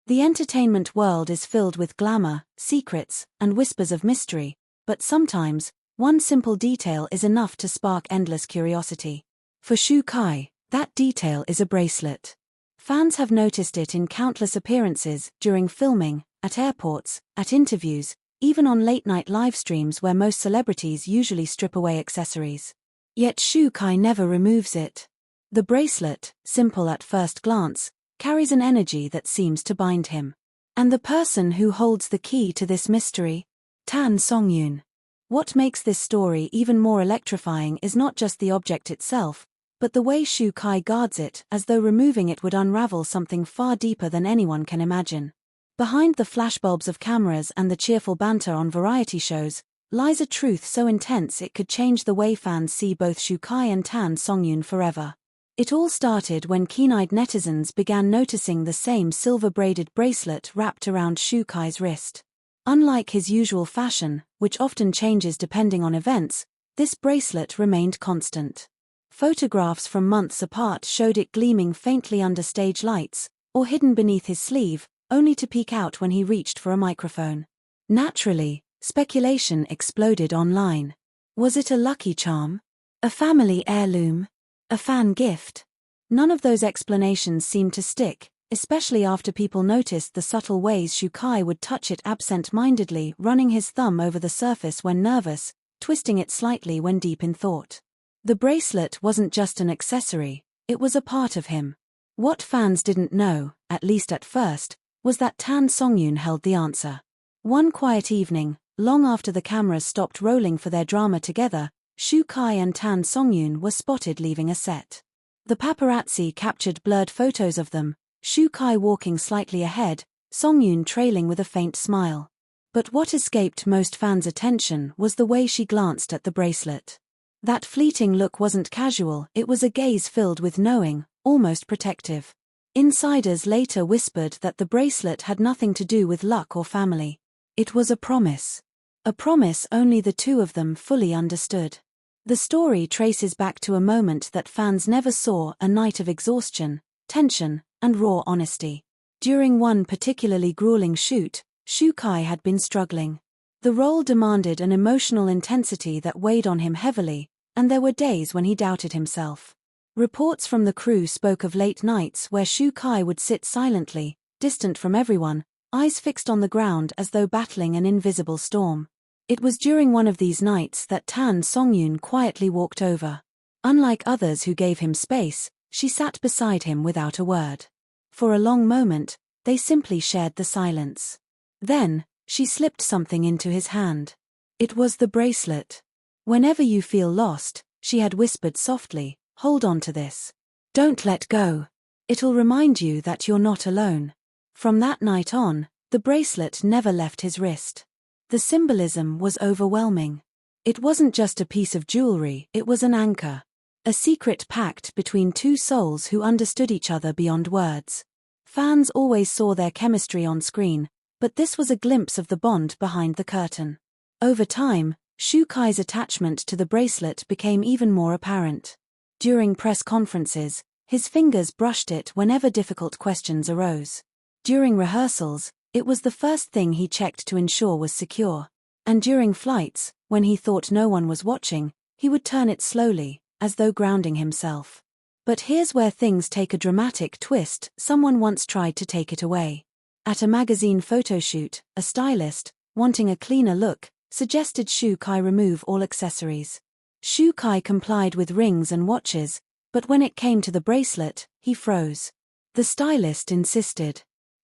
The entertainment world is filled with glamour, secrets, and whispers of mystery, but sometimes, one simple detail is enough to spark endless curiosity. For Shu Kai, that detail is a bracelet. Fans have noticed it in countless appearances during filming, at airports, at interviews, even on late-night live streams where most celebrities usually strip away accessories. Yet Shu Kai never removes it. The bracelet, simple at first glance, carries an energy that seems to bind him. And the person who holds the key to this mystery? Tan Songyun. What makes this story even more electrifying is not just the object itself, but the way Shu Kai guards it, as though removing it would unravel something far deeper than anyone can imagine. Behind the flashbulbs of cameras and the cheerful banter on variety shows, lies a truth so intense it could change the way fans see both Shu Kai and Tan Songyun forever. It all started when keen-eyed netizens began noticing the same silver-braided bracelet wrapped around Shu Kai's wrist. Unlike his usual fashion, which often changes depending on events, this bracelet remained constant. Photographs from months apart showed it gleaming faintly under stage lights, or hidden beneath his sleeve, only to peek out when he reached for a microphone. Naturally, speculation exploded online. Was it a lucky charm? A family heirloom? A fan gift? None of those explanations seemed to stick, especially after people noticed the subtle ways Shu Kai would touch it absent-mindedly, running his thumb over the surface when nervous, twisting it slightly when deep in thought. The bracelet wasn't just an accessory, it was a part of him. What fans didn't know, at least at first, was that Tan Songyun held the answer. One quiet evening, long after the cameras stopped rolling for their drama together, Shu Kai and Tan Songyun were spotted leaving a set. The paparazzi captured blurred photos of them, Shu Kai walking slightly ahead, Songyun trailing with a faint smile. But what escaped most fans' attention was the way she glanced at the bracelet. That fleeting look wasn't casual, it was a gaze filled with knowing, almost protective. Insiders later whispered that the bracelet had nothing to do with luck or family. It was a promise. A promise only the two of them fully understood. The story traces back to a moment that fans never saw, a night of exhaustion, tension, and raw honesty. During one particularly grueling shoot, Shu Kai had been struggling. The role demanded an emotional intensity that weighed on him heavily, and there were days when he doubted himself. Reports from the crew spoke of late nights where Shu Kai would sit silently, distant from everyone, eyes fixed on the ground as though battling an invisible storm. It was during one of these nights that Tan Songyun quietly walked over. Unlike others who gave him space, she sat beside him without a word. For a long moment, they simply shared the silence. Then, she slipped something into his hand. It was the bracelet. "Whenever you feel lost," she had whispered softly, "hold on to this. Don't let go. It'll remind you that you're not alone." From that night on, the bracelet never left his wrist. The symbolism was overwhelming. It wasn't just a piece of jewelry, it was an anchor. A secret pact between two souls who understood each other beyond words. Fans always saw their chemistry on screen, but this was a glimpse of the bond behind the curtain. Over time, Shu Kai's attachment to the bracelet became even more apparent. During press conferences, his fingers brushed it whenever difficult questions arose. During rehearsals, it was the first thing he checked to ensure was secure. And during flights, when he thought no one was watching, he would turn it slowly, as though grounding himself. But here's where things take a dramatic twist: someone once tried to take it away. At a magazine photoshoot, a stylist, wanting a cleaner look, suggested Shu Kai remove all accessories. Shu Kai complied with rings and watches, but when it came to the bracelet, he froze. The stylist insisted.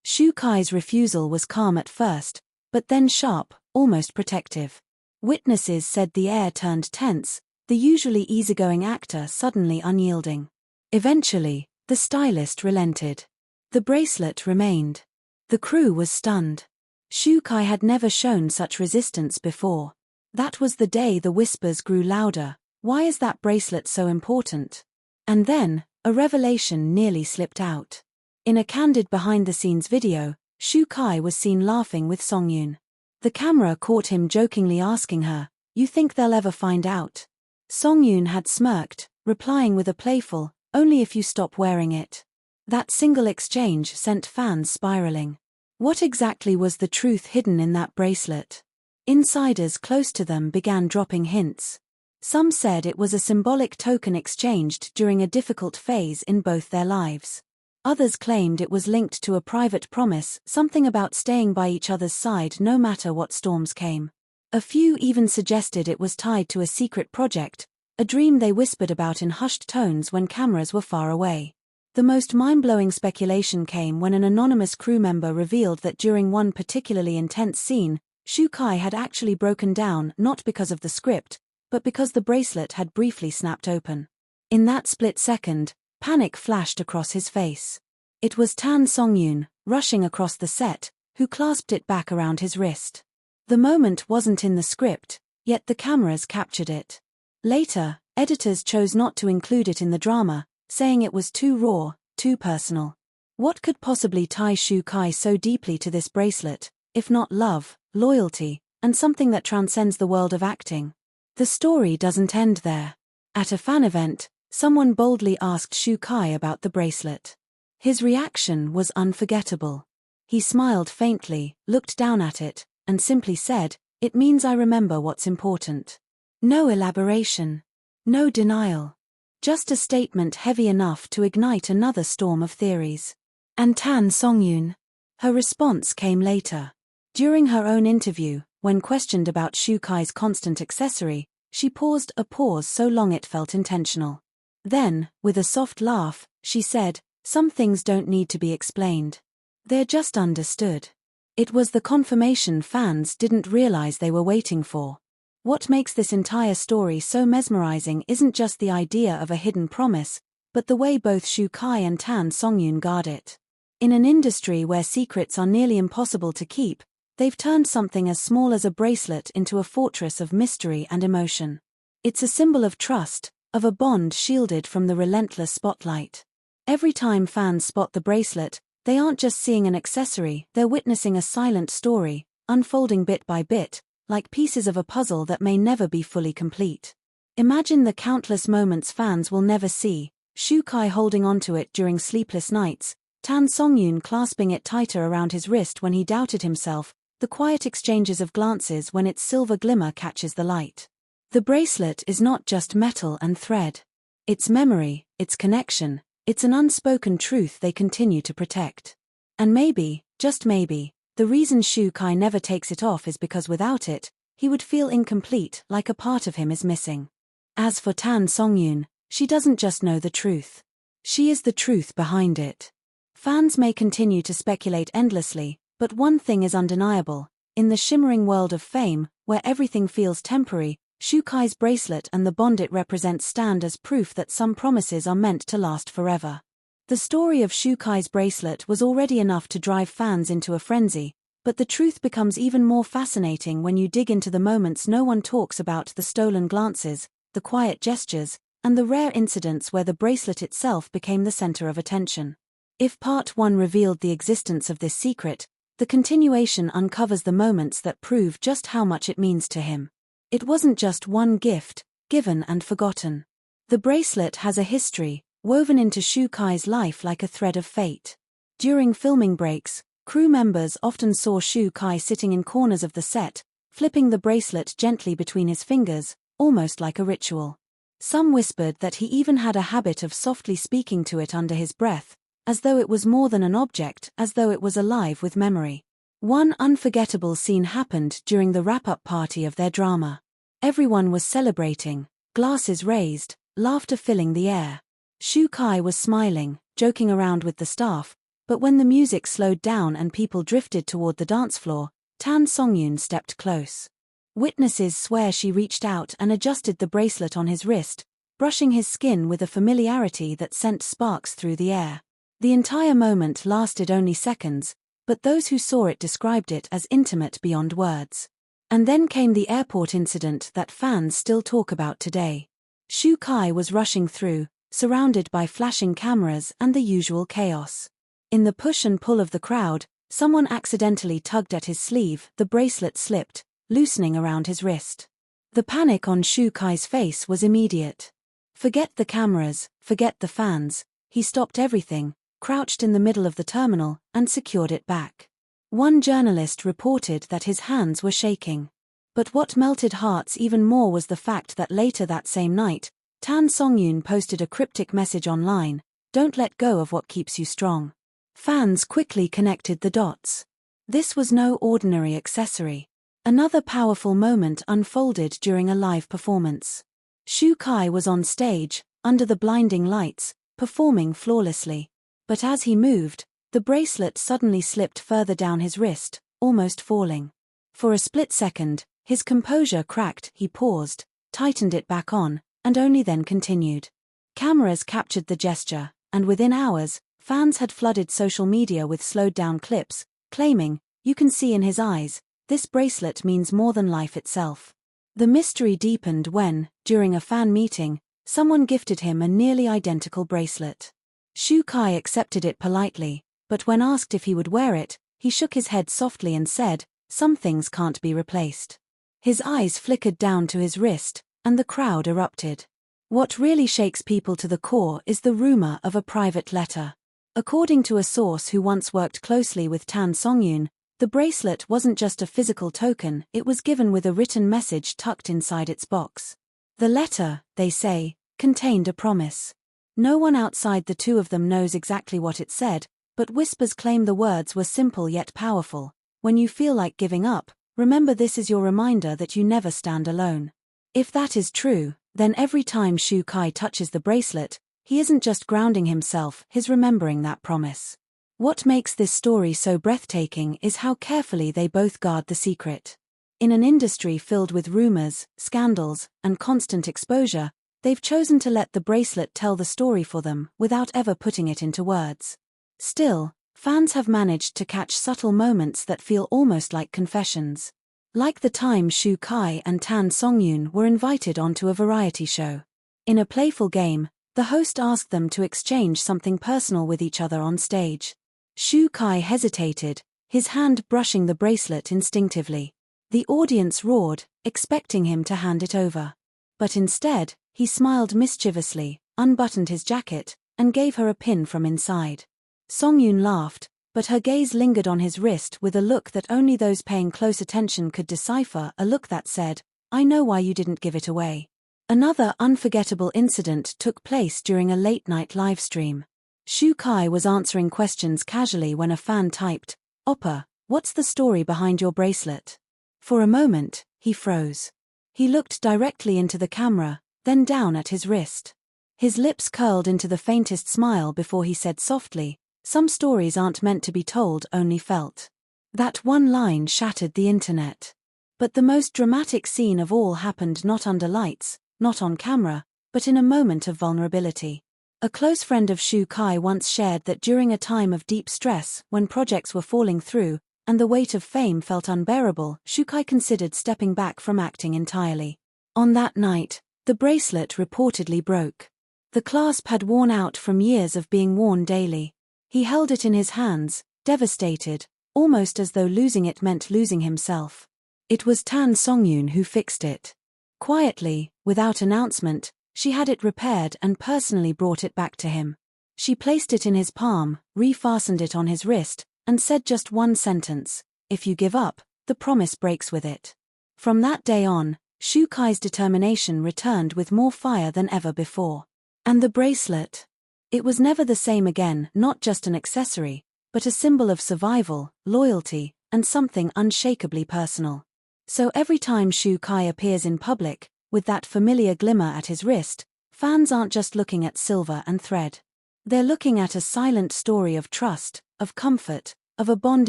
Shu Kai's refusal was calm at first, but then sharp, almost protective. Witnesses said the air turned tense, the usually easygoing actor suddenly unyielding. Eventually, the stylist relented. The bracelet remained. The crew was stunned. Shu Kai had never shown such resistance before. That was the day the whispers grew louder. Why is that bracelet so important? And then, a revelation nearly slipped out. In a candid behind-the-scenes video, Shu Kai was seen laughing with Seong Yun. The camera caught him jokingly asking her, "You think they'll ever find out?" Seong Yun had smirked, replying with a playful, "Only if you stop wearing it." That single exchange sent fans spiraling. What exactly was the truth hidden in that bracelet? Insiders close to them began dropping hints. Some said it was a symbolic token exchanged during a difficult phase in both their lives. Others claimed it was linked to a private promise, something about staying by each other's side no matter what storms came. A few even suggested it was tied to a secret project, a dream they whispered about in hushed tones when cameras were far away. The most mind-blowing speculation came when an anonymous crew member revealed that during one particularly intense scene, Shu Kai had actually broken down not because of the script, but because the bracelet had briefly snapped open. In that split second, panic flashed across his face. It was Tan Songyun, rushing across the set, who clasped it back around his wrist. The moment wasn't in the script, yet the cameras captured it. Later, editors chose not to include it in the drama, saying it was too raw, too personal. What could possibly tie Shu Kai so deeply to this bracelet, if not love, loyalty, and something that transcends the world of acting? The story doesn't end there. At a fan event, someone boldly asked Shu Kai about the bracelet. His reaction was unforgettable. He smiled faintly, looked down at it, and simply said, "It means I remember what's important." No elaboration. No denial. Just a statement heavy enough to ignite another storm of theories. And Tan Songyun? Her response came later. During her own interview, when questioned about Shu Kai's constant accessory, she paused, a pause so long it felt intentional. Then, with a soft laugh, she said, "Some things don't need to be explained. They're just understood." It was the confirmation fans didn't realize they were waiting for. What makes this entire story so mesmerizing isn't just the idea of a hidden promise, but the way both Shu Kai and Tan Songyun guard it. In an industry where secrets are nearly impossible to keep, they've turned something as small as a bracelet into a fortress of mystery and emotion. It's a symbol of trust, of a bond shielded from the relentless spotlight. Every time fans spot the bracelet, they aren't just seeing an accessory, they're witnessing a silent story, unfolding bit by bit, like pieces of a puzzle that may never be fully complete. Imagine the countless moments fans will never see, Shu Kai holding onto it during sleepless nights, Tan Songyun clasping it tighter around his wrist when he doubted himself, the quiet exchanges of glances when its silver glimmer catches the light. The bracelet is not just metal and thread. It's memory, it's connection, it's an unspoken truth they continue to protect. And maybe, just maybe, the reason Shu Kai never takes it off is because without it, he would feel incomplete, like a part of him is missing. As for Tan Songyun, she doesn't just know the truth. She is the truth behind it. Fans may continue to speculate endlessly, but one thing is undeniable. In the shimmering world of fame, where everything feels temporary, Shu Kai's bracelet and the bond it represents stand as proof that some promises are meant to last forever. The story of Shu Kai's bracelet was already enough to drive fans into a frenzy, but the truth becomes even more fascinating when you dig into the moments no one talks about: the stolen glances, the quiet gestures, and the rare incidents where the bracelet itself became the center of attention. If part 1 revealed the existence of this secret, the continuation uncovers the moments that prove just how much it means to him. It wasn't just one gift, given and forgotten. The bracelet has a history, woven into Shu Kai's life like a thread of fate. During filming breaks, crew members often saw Shu Kai sitting in corners of the set, flipping the bracelet gently between his fingers, almost like a ritual. Some whispered that he even had a habit of softly speaking to it under his breath, as though it was more than an object, as though it was alive with memory. One unforgettable scene happened during the wrap-up party of their drama. Everyone was celebrating, glasses raised, laughter filling the air. Shu Kai was smiling, joking around with the staff, but when the music slowed down and people drifted toward the dance floor, Tan Songyun stepped close. Witnesses swear she reached out and adjusted the bracelet on his wrist, brushing his skin with a familiarity that sent sparks through the air. The entire moment lasted only seconds, but those who saw it described it as intimate beyond words. And then came the airport incident that fans still talk about today. Shu Kai was rushing through, surrounded by flashing cameras and the usual chaos. In the push and pull of the crowd, someone accidentally tugged at his sleeve, the bracelet slipped, loosening around his wrist. The panic on Shu Kai's face was immediate. Forget the cameras, forget the fans, he stopped everything, crouched in the middle of the terminal, and secured it back. One journalist reported that his hands were shaking. But what melted hearts even more was the fact that later that same night, Tan Songyun posted a cryptic message online: "Don't let go of what keeps you strong." Fans quickly connected the dots. This was no ordinary accessory. Another powerful moment unfolded during a live performance. Shu Kai was on stage, under the blinding lights, performing flawlessly. But as he moved, the bracelet suddenly slipped further down his wrist, almost falling. For a split second, his composure cracked. He paused, tightened it back on, and only then continued. Cameras captured the gesture, and within hours, fans had flooded social media with slowed-down clips, claiming, "You can see in his eyes, this bracelet means more than life itself." The mystery deepened when, during a fan meeting, someone gifted him a nearly identical bracelet. Shu Kai accepted it politely, but when asked if he would wear it, he shook his head softly and said, "Some things can't be replaced." His eyes flickered down to his wrist, and the crowd erupted. What really shakes people to the core is the rumor of a private letter. According to a source who once worked closely with Tan Songyun, the bracelet wasn't just a physical token, it was given with a written message tucked inside its box. The letter, they say, contained a promise. No one outside the two of them knows exactly what it said, but whispers claim the words were simple yet powerful. "When you feel like giving up, remember this is your reminder that you never stand alone." If that is true, then every time Shu Kai touches the bracelet, he isn't just grounding himself, he's remembering that promise. What makes this story so breathtaking is how carefully they both guard the secret. In an industry filled with rumors, scandals, and constant exposure, they've chosen to let the bracelet tell the story for them without ever putting it into words. Still, fans have managed to catch subtle moments that feel almost like confessions. Like the time Shu Kai and Tan Songyun were invited onto a variety show. In a playful game, the host asked them to exchange something personal with each other on stage. Shu Kai hesitated, his hand brushing the bracelet instinctively. The audience roared, expecting him to hand it over. But instead, he smiled mischievously, unbuttoned his jacket, and gave her a pin from inside. Songyun laughed, but her gaze lingered on his wrist with a look that only those paying close attention could decipher, a look that said, "I know why you didn't give it away." Another unforgettable incident took place during a late-night livestream. Shu Kai was answering questions casually when a fan typed, "Oppa, what's the story behind your bracelet?" For a moment, he froze. He looked directly into the camera, then down at his wrist. His lips curled into the faintest smile before he said softly, "Some stories aren't meant to be told, only felt." That one line shattered the internet. But the most dramatic scene of all happened not under lights, not on camera, but in a moment of vulnerability. A close friend of Shu Kai once shared that during a time of deep stress, when projects were falling through, and the weight of fame felt unbearable, Shu Kai considered stepping back from acting entirely. On that night, the bracelet reportedly broke. The clasp had worn out from years of being worn daily. He held it in his hands, devastated, almost as though losing it meant losing himself. It was Tan Songyun who fixed it. Quietly, without announcement, she had it repaired and personally brought it back to him. She placed it in his palm, refastened it on his wrist, and said just one sentence: "If you give up, the promise breaks with it." From that day on, Shu Kai's determination returned with more fire than ever before. And the bracelet? It was never the same again, not just an accessory, but a symbol of survival, loyalty, and something unshakably personal. So every time Shu Kai appears in public, with that familiar glimmer at his wrist, fans aren't just looking at silver and thread. They're looking at a silent story of trust, of comfort, of a bond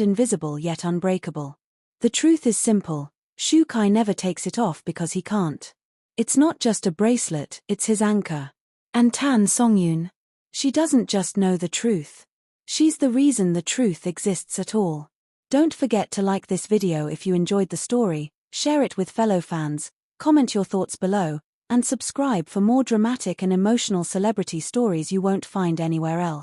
invisible yet unbreakable. The truth is simple: Shu Kai never takes it off because he can't. It's not just a bracelet, it's his anchor. And Tan Songyun? She doesn't just know the truth. She's the reason the truth exists at all. Don't forget to like this video if you enjoyed the story, share it with fellow fans, comment your thoughts below, and subscribe for more dramatic and emotional celebrity stories you won't find anywhere else.